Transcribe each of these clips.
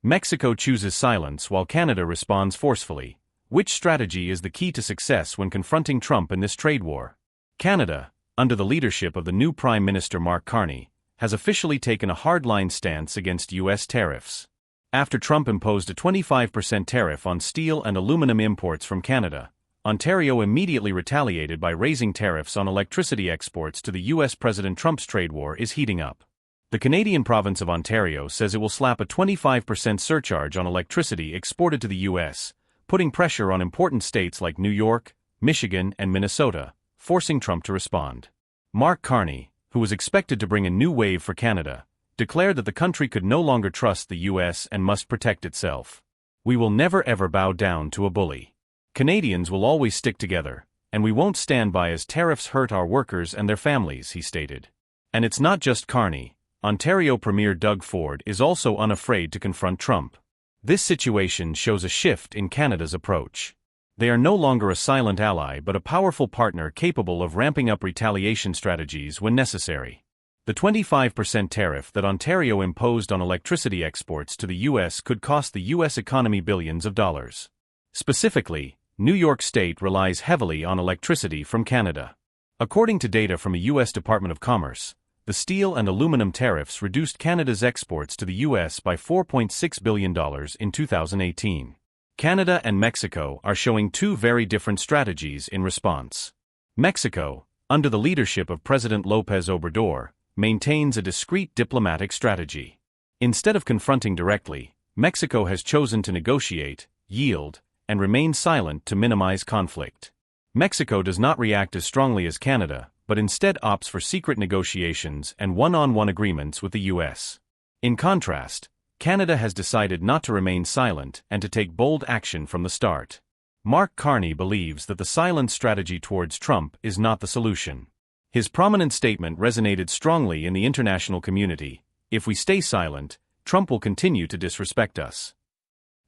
Mexico chooses silence while Canada responds forcefully. Which strategy is the key to success when confronting Trump in this trade war? Canada, under the leadership of the new Prime Minister Mark Carney, has officially taken a hardline stance against U.S. tariffs. After Trump imposed a 25% tariff on steel and aluminum imports from Canada, Ontario immediately retaliated by raising tariffs on electricity exports to the U.S. President Trump's trade war is heating up. The Canadian province of Ontario says it will slap a 25% surcharge on electricity exported to the U.S., putting pressure on important states like New York, Michigan, and Minnesota, forcing Trump to respond. Mark Carney, who was expected to bring a new wave for Canada, declared that the country could no longer trust the U.S. and must protect itself. "We will never ever bow down to a bully. Canadians will always stick together, and we won't stand by as tariffs hurt our workers and their families," he stated. And it's not just Carney. Ontario Premier Doug Ford is also unafraid to confront Trump. This situation shows a shift in Canada's approach. They are no longer a silent ally but a powerful partner capable of ramping up retaliation strategies when necessary. The 25% tariff that Ontario imposed on electricity exports to the U.S. could cost the U.S. economy billions of dollars. Specifically, New York State relies heavily on electricity from Canada. According to data from a U.S. Department of Commerce, the steel and aluminum tariffs reduced Canada's exports to the U.S. by $4.6 billion in 2018. Canada and Mexico are showing two very different strategies in response. Mexico, under the leadership of President López Obrador, maintains a discreet diplomatic strategy. Instead of confronting directly, Mexico has chosen to negotiate, yield, and remain silent to minimize conflict. Mexico does not react as strongly as Canada, but instead opts for secret negotiations and one-on-one agreements with the U.S. In contrast, Canada has decided not to remain silent and to take bold action from the start. Mark Carney believes that the silent strategy towards Trump is not the solution. His prominent statement resonated strongly in the international community: "If we stay silent, Trump will continue to disrespect us."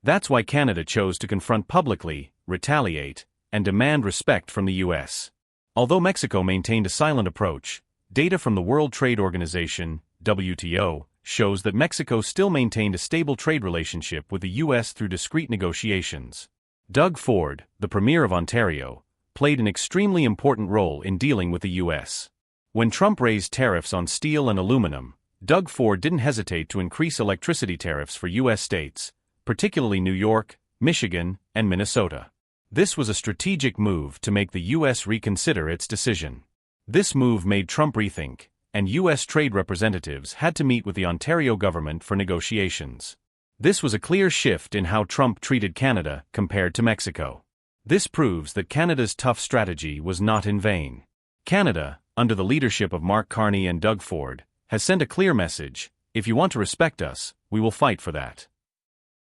That's why Canada chose to confront publicly, retaliate, and demand respect from the U.S. Although Mexico maintained a silent approach, data from the World Trade Organization, WTO, shows that Mexico still maintained a stable trade relationship with the U.S. through discreet negotiations. Doug Ford, the Premier of Ontario, played an extremely important role in dealing with the U.S. When Trump raised tariffs on steel and aluminum, Doug Ford didn't hesitate to increase electricity tariffs for U.S. states, particularly New York, Michigan, and Minnesota. This was a strategic move to make the U.S. reconsider its decision. This move made Trump rethink, and U.S. trade representatives had to meet with the Ontario government for negotiations. This was a clear shift in how Trump treated Canada compared to Mexico. This proves that Canada's tough strategy was not in vain. Canada, under the leadership of Mark Carney and Doug Ford, has sent a clear message: if you want to respect us, we will fight for that.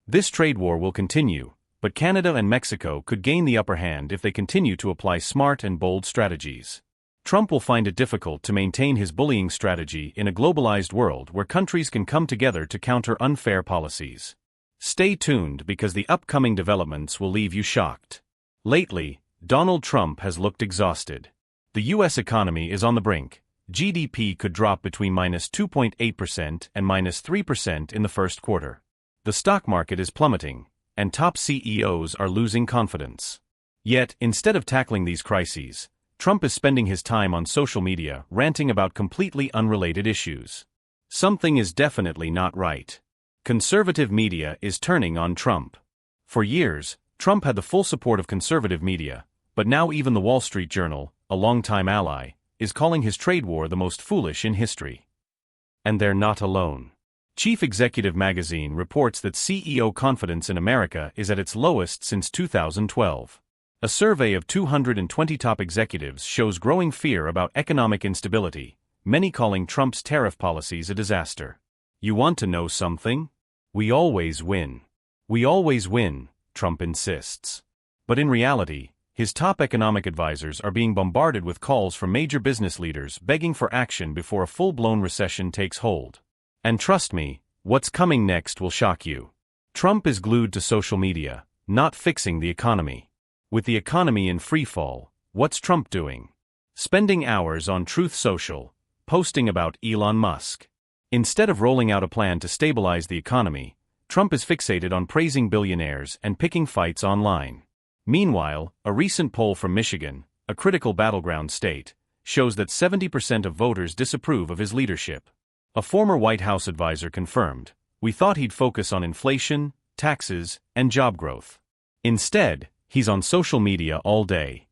This trade war will continue, but Canada and Mexico could gain the upper hand if they continue to apply smart and bold strategies. Trump will find it difficult to maintain his bullying strategy in a globalized world where countries can come together to counter unfair policies. Stay tuned because the upcoming developments will leave you shocked. Lately, Donald Trump has looked exhausted. The U.S. economy is on the brink. GDP could drop between -2.8% and -3% in the first quarter. The stock market is plummeting, and top CEOs are losing confidence. Yet, instead of tackling these crises, Trump is spending his time on social media ranting about completely unrelated issues. Something is definitely not right. Conservative media is turning on Trump. For years, Trump had the full support of conservative media, but now even the Wall Street Journal, a longtime ally, is calling his trade war the most foolish in history. And they're not alone. Chief Executive Magazine reports that CEO confidence in America is at its lowest since 2012. A survey of 220 top executives shows growing fear about economic instability, many calling Trump's tariff policies a disaster. You want to know something? We always win. We always win, Trump insists. But in reality, his top economic advisors are being bombarded with calls from major business leaders begging for action before a full-blown recession takes hold. And trust me, what's coming next will shock you. Trump is glued to social media, not fixing the economy. With the economy in freefall, what's Trump doing? Spending hours on Truth Social, posting about Elon Musk. Instead of rolling out a plan to stabilize the economy, Trump is fixated on praising billionaires and picking fights online. Meanwhile, a recent poll from Michigan, a critical battleground state, shows that 70% of voters disapprove of his leadership. A former White House advisor confirmed, "We thought he'd focus on inflation, taxes, and job growth. Instead, he's on social media all day."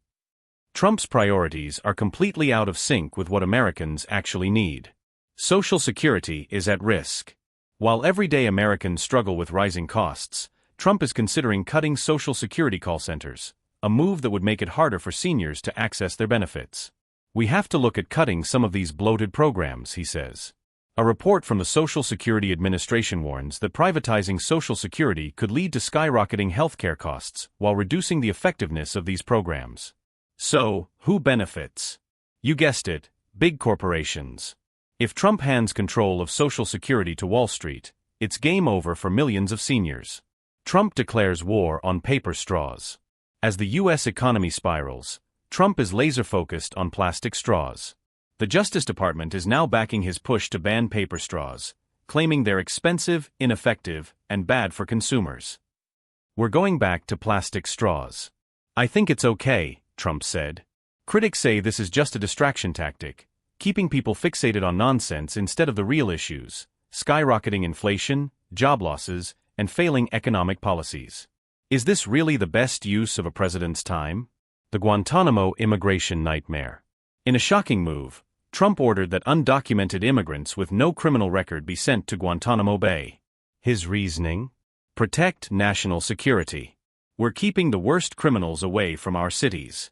Trump's priorities are completely out of sync with what Americans actually need. Social Security is at risk. While everyday Americans struggle with rising costs, Trump is considering cutting Social Security call centers, a move that would make it harder for seniors to access their benefits. "We have to look at cutting some of these bloated programs," he says. A report from the Social Security Administration warns that privatizing Social Security could lead to skyrocketing healthcare costs while reducing the effectiveness of these programs. So, who benefits? You guessed it, big corporations. If Trump hands control of Social Security to Wall Street, it's game over for millions of seniors. Trump declares war on paper straws. As the U.S. economy spirals, Trump is laser-focused on plastic straws. The Justice Department is now backing his push to ban paper straws, claiming they're expensive, ineffective, and bad for consumers. "We're going back to plastic straws. I think it's okay," Trump said. Critics say this is just a distraction tactic, keeping people fixated on nonsense instead of the real issues: skyrocketing inflation, job losses, and failing economic policies. Is this really the best use of a president's time? The Guantanamo immigration nightmare. In a shocking move, Trump ordered that undocumented immigrants with no criminal record be sent to Guantanamo Bay. His reasoning? Protect national security. "We're keeping the worst criminals away from our cities."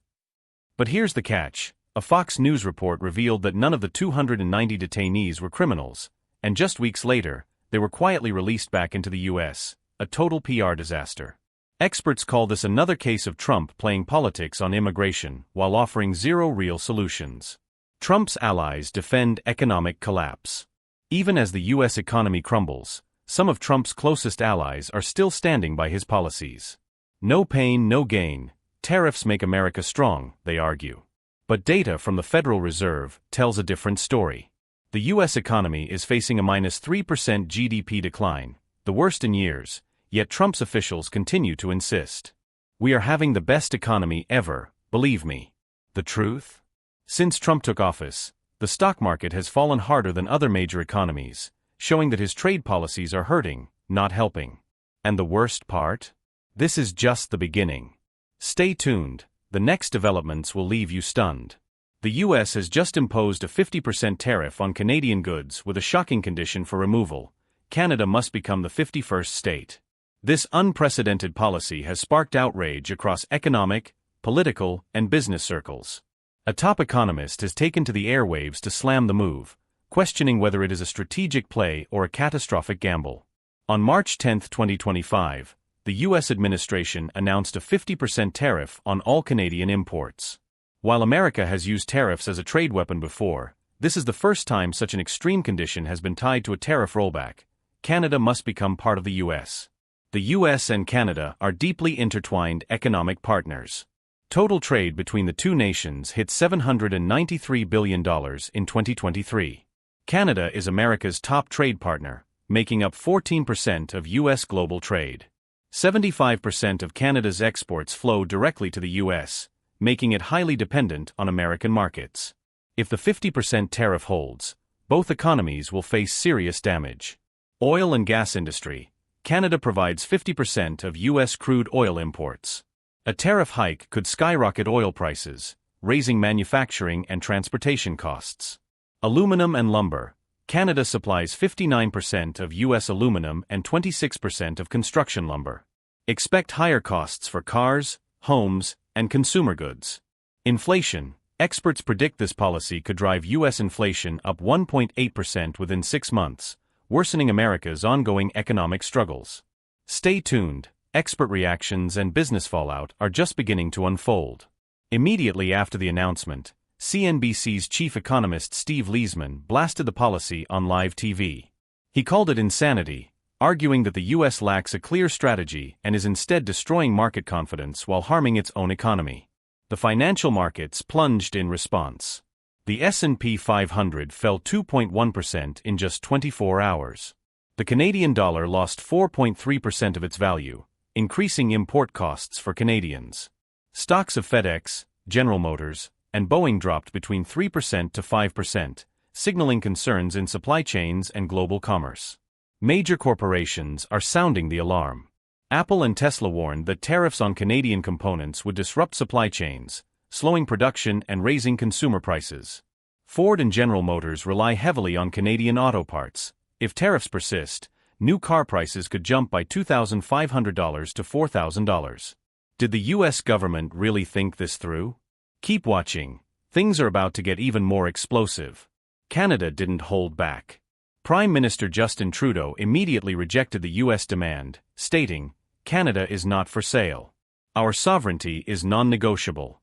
But here's the catch. A Fox News report revealed that none of the 290 detainees were criminals, and just weeks later, they were quietly released back into the U.S., a total PR disaster. Experts call this another case of Trump playing politics on immigration while offering zero real solutions. Trump's allies defend economic collapse. Even as the U.S. economy crumbles, some of Trump's closest allies are still standing by his policies. "No pain, no gain. Tariffs make America strong," they argue. But data from the Federal Reserve tells a different story. The U.S. economy is facing a -3% GDP decline, the worst in years, yet Trump's officials continue to insist. "We are having the best economy ever, believe me." The truth? Since Trump took office, the stock market has fallen harder than other major economies, showing that his trade policies are hurting, not helping. And the worst part? This is just the beginning. Stay tuned, the next developments will leave you stunned. The U.S. has just imposed a 50% tariff on Canadian goods with a shocking condition for removal: Canada must become the 51st state. This unprecedented policy has sparked outrage across economic, political, and business circles. A top economist has taken to the airwaves to slam the move, questioning whether it is a strategic play or a catastrophic gamble. On March 10, 2025, the U.S. administration announced a 50% tariff on all Canadian imports. While America has used tariffs as a trade weapon before, this is the first time such an extreme condition has been tied to a tariff rollback. Canada must become part of the U.S. The U.S. and Canada are deeply intertwined economic partners. Total trade between the two nations hit $793 billion in 2023. Canada is America's top trade partner, making up 14% of U.S. global trade. 75% of Canada's exports flow directly to the U.S., making it highly dependent on American markets. If the 50% tariff holds, both economies will face serious damage. Oil and gas industry. Canada provides 50% of U.S. crude oil imports. A tariff hike could skyrocket oil prices, raising manufacturing and transportation costs. Aluminum and lumber. Canada supplies 59% of U.S. aluminum and 26% of construction lumber. Expect higher costs for cars, homes, and consumer goods. Inflation. Experts predict this policy could drive U.S. inflation up 1.8% within 6 months, worsening America's ongoing economic struggles. Stay tuned, expert reactions and business fallout are just beginning to unfold. Immediately after the announcement, CNBC's chief economist Steve Leisman blasted the policy on live TV. He called it insanity, arguing that the U.S. lacks a clear strategy and is instead destroying market confidence while harming its own economy. The financial markets plunged in response. The S&P 500 fell 2.1% in just 24 hours. The Canadian dollar lost 4.3% of its value, increasing import costs for Canadians. Stocks of FedEx, General Motors, and Boeing dropped between 3% to 5%, signaling concerns in supply chains and global commerce. Major corporations are sounding the alarm. Apple and Tesla warned that tariffs on Canadian components would disrupt supply chains, slowing production and raising consumer prices. Ford and General Motors rely heavily on Canadian auto parts. If tariffs persist, new car prices could jump by $2,500 to $4,000. Did the U.S. government really think this through? Keep watching. Things are about to get even more explosive. Canada didn't hold back. Prime Minister Justin Trudeau immediately rejected the U.S. demand, stating, "Canada is not for sale. Our sovereignty is non-negotiable."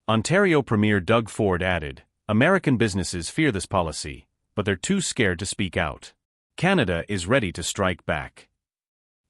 Ontario Premier Doug Ford added, "American businesses fear this policy, but they're too scared to speak out." Canada is ready to strike back.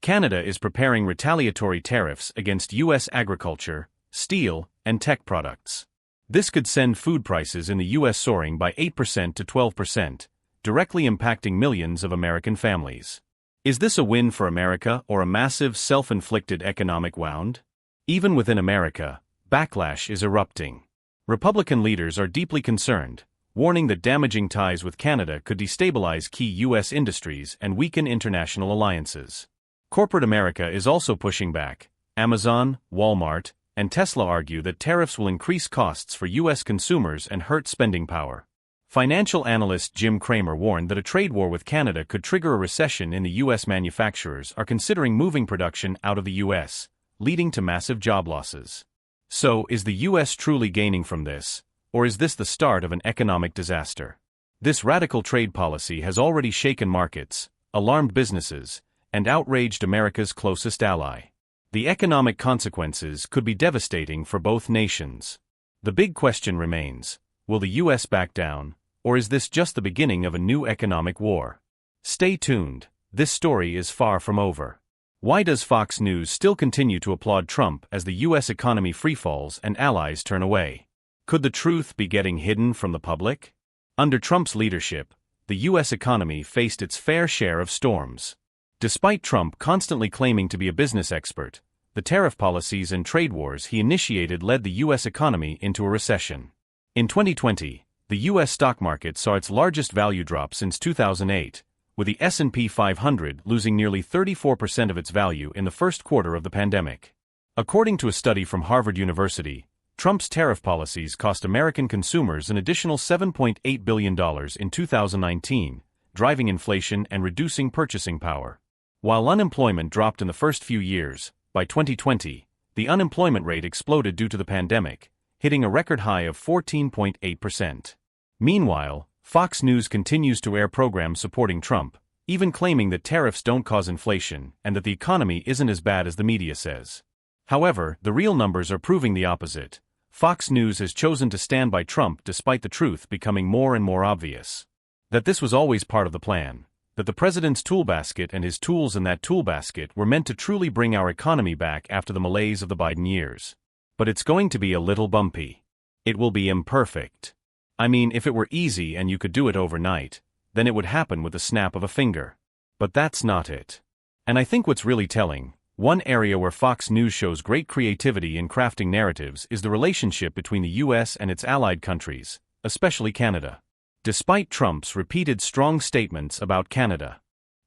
Canada is preparing retaliatory tariffs against U.S. agriculture, steel, and tech products. This could send food prices in the U.S. soaring by 8% to 12%, directly impacting millions of American families. Is this a win for America or a massive self-inflicted economic wound? Even within America, backlash is erupting. Republican leaders are deeply concerned, warning that damaging ties with Canada could destabilize key U.S. industries and weaken international alliances. Corporate America is also pushing back. Amazon, Walmart, and Tesla argue that tariffs will increase costs for U.S. consumers and hurt spending power. Financial analyst Jim Cramer warned that a trade war with Canada could trigger a recession in the U.S. Manufacturers are considering moving production out of the U.S., leading to massive job losses. So, is the U.S. truly gaining from this, or is this the start of an economic disaster? This radical trade policy has already shaken markets, alarmed businesses, and outraged America's closest ally. The economic consequences could be devastating for both nations. The big question remains, will the U.S. back down, or is this just the beginning of a new economic war? Stay tuned, this story is far from over. Why does Fox News still continue to applaud Trump as the U.S. economy freefalls and allies turn away? Could the truth be getting hidden from the public? Under Trump's leadership, the U.S. economy faced its fair share of storms. Despite Trump constantly claiming to be a business expert, the tariff policies and trade wars he initiated led the U.S. economy into a recession. In 2020, the U.S. stock market saw its largest value drop since 2008, with the S&P 500 losing nearly 34% of its value in the first quarter of the pandemic. According to a study from Harvard University, Trump's tariff policies cost American consumers an additional $7.8 billion in 2019, driving inflation and reducing purchasing power. While unemployment dropped in the first few years, by 2020, the unemployment rate exploded due to the pandemic, hitting a record high of 14.8%. Meanwhile, Fox News continues to air programs supporting Trump, even claiming that tariffs don't cause inflation and that the economy isn't as bad as the media says. However, the real numbers are proving the opposite. Fox News has chosen to stand by Trump despite the truth becoming more and more obvious. That this was always part of the plan. That the president's toolbasket and his tools in that toolbasket were meant to truly bring our economy back after the malaise of the Biden years. But it's going to be a little bumpy. It will be imperfect. I mean, if it were easy and you could do it overnight, then it would happen with the snap of a finger. But that's not it. And I think what's really telling, one area where Fox News shows great creativity in crafting narratives is the relationship between the U.S. and its allied countries, especially Canada. Despite Trump's repeated strong statements about Canada,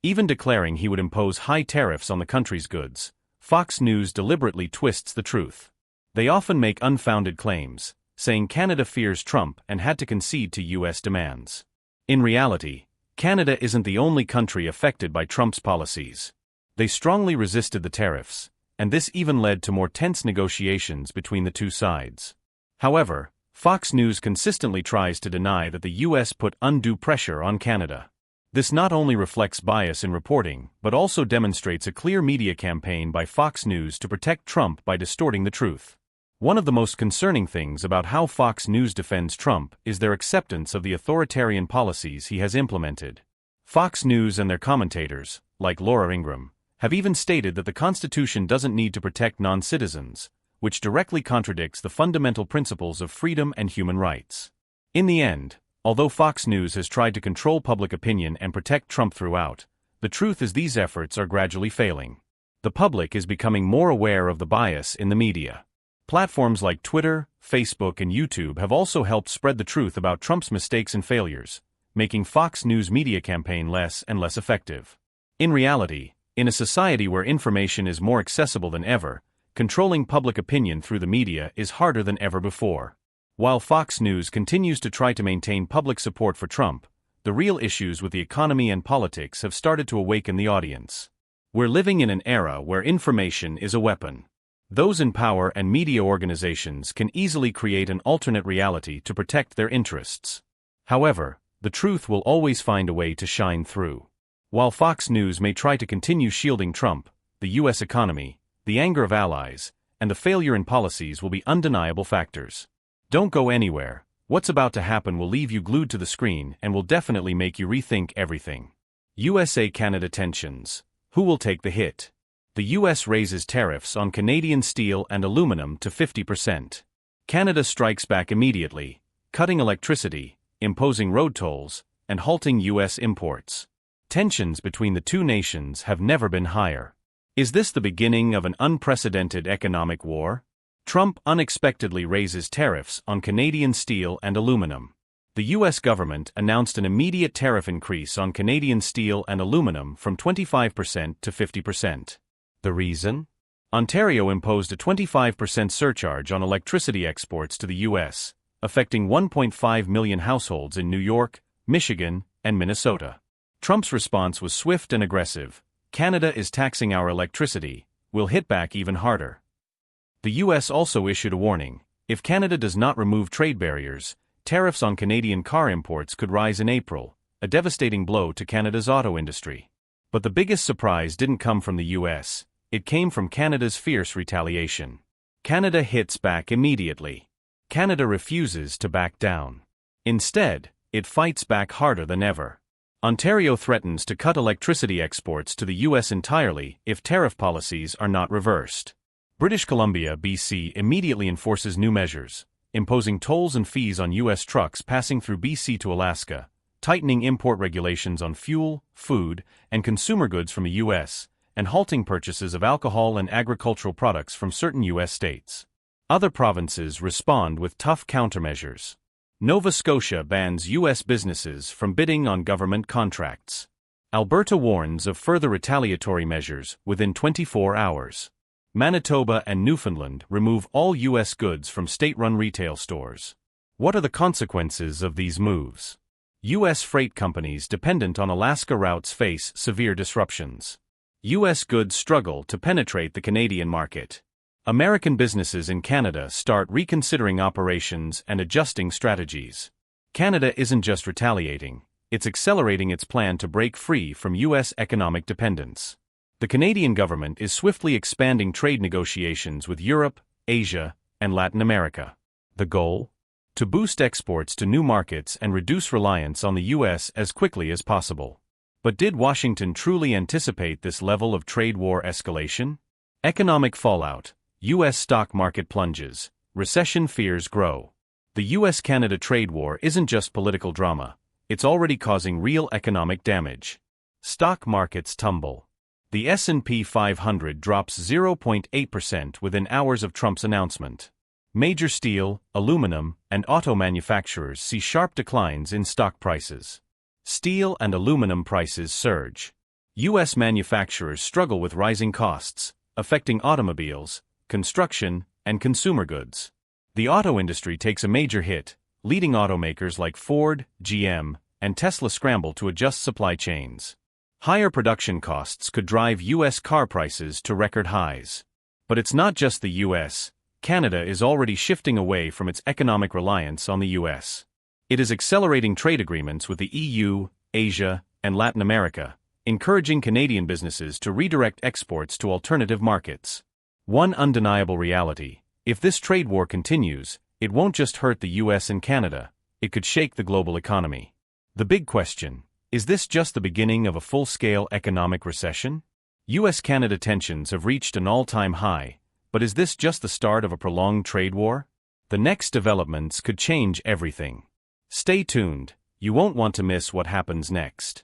even declaring he would impose high tariffs on the country's goods, Fox News deliberately twists the truth. They often make unfounded claims, saying Canada fears Trump and had to concede to U.S. demands. In reality, Canada isn't the only country affected by Trump's policies. They strongly resisted the tariffs, and this even led to more tense negotiations between the two sides. However, Fox News consistently tries to deny that the U.S. put undue pressure on Canada. This not only reflects bias in reporting, but also demonstrates a clear media campaign by Fox News to protect Trump by distorting the truth. One of the most concerning things about how Fox News defends Trump is their acceptance of the authoritarian policies he has implemented. Fox News and their commentators, like Laura Ingraham, have even stated that the Constitution doesn't need to protect non-citizens, which directly contradicts the fundamental principles of freedom and human rights. In the end, although Fox News has tried to control public opinion and protect Trump throughout, The truth is these efforts are gradually failing. The public is becoming more aware of the bias in the media. Platforms like Twitter, Facebook, and YouTube have also helped spread the truth about Trump's mistakes and failures, making Fox News' media campaign less and less effective. In reality, in a society where information is more accessible than ever, controlling public opinion through the media is harder than ever before. While Fox News continues to try to maintain public support for Trump, the real issues with the economy and politics have started to awaken the audience. We're living in an era where information is a weapon. Those in power and media organizations can easily create an alternate reality to protect their interests. However, the truth will always find a way to shine through. While Fox News may try to continue shielding Trump, the U.S. economy, the anger of allies, and the failure in policies will be undeniable factors. Don't go anywhere. What's about to happen will leave you glued to the screen and will definitely make you rethink everything. USA-Canada tensions. Who will take the hit? The U.S. raises tariffs on Canadian steel and aluminum to 50%. Canada strikes back immediately, cutting electricity, imposing road tolls, and halting U.S. imports. Tensions between the two nations have never been higher. Is this the beginning of an unprecedented economic war? Trump unexpectedly raises tariffs on Canadian steel and aluminum. The U.S. government announced an immediate tariff increase on Canadian steel and aluminum from 25% to 50%. The reason? Ontario imposed a 25% surcharge on electricity exports to the U.S., affecting 1.5 million households in New York, Michigan, and Minnesota. Trump's response was swift and aggressive. Canada is taxing our electricity, we'll hit back even harder. The U.S. also issued a warning. If Canada does not remove trade barriers, tariffs on Canadian car imports could rise in April, a devastating blow to Canada's auto industry. But the biggest surprise didn't come from the U.S., it came from Canada's fierce retaliation. Canada hits back immediately. Canada refuses to back down. Instead, it fights back harder than ever. Ontario threatens to cut electricity exports to the U.S. entirely if tariff policies are not reversed. British Columbia, BC immediately enforces new measures, imposing tolls and fees on U.S. trucks passing through BC to Alaska, tightening import regulations on fuel, food, and consumer goods from the U.S., and halting purchases of alcohol and agricultural products from certain U.S. states. Other provinces respond with tough countermeasures. Nova Scotia bans U.S. businesses from bidding on government contracts. Alberta warns of further retaliatory measures within 24 hours. Manitoba and Newfoundland remove all U.S. goods from state-run retail stores. What are the consequences of these moves? U.S. freight companies dependent on Alaska routes face severe disruptions. U.S. goods struggle to penetrate the Canadian market. American businesses in Canada start reconsidering operations and adjusting strategies. Canada isn't just retaliating, it's accelerating its plan to break free from U.S. economic dependence. The Canadian government is swiftly expanding trade negotiations with Europe, Asia, and Latin America. The goal? To boost exports to new markets and reduce reliance on the U.S. as quickly as possible. But did Washington truly anticipate this level of trade war escalation? Economic fallout. U.S. stock market plunges. Recession fears grow. The U.S.-Canada trade war isn't just political drama, it's already causing real economic damage. Stock markets tumble. The S&P 500 drops 0.8% within hours of Trump's announcement. Major steel, aluminum, and auto manufacturers see sharp declines in stock prices. Steel and aluminum prices surge. U.S. manufacturers struggle with rising costs, affecting automobiles, construction, and consumer goods. The auto industry takes a major hit, leading automakers like Ford, GM, and Tesla scramble to adjust supply chains. Higher production costs could drive U.S. car prices to record highs. But it's not just the U.S. Canada is already shifting away from its economic reliance on the U.S. It is accelerating trade agreements with the EU, Asia, and Latin America, encouraging Canadian businesses to redirect exports to alternative markets. One undeniable reality: if this trade war continues, it won't just hurt the U.S. and Canada, it could shake the global economy. The big question: is this just the beginning of a full-scale economic recession? U.S.-Canada tensions have reached an all-time high, but is this just the start of a prolonged trade war? The next developments could change everything. Stay tuned, you won't want to miss what happens next.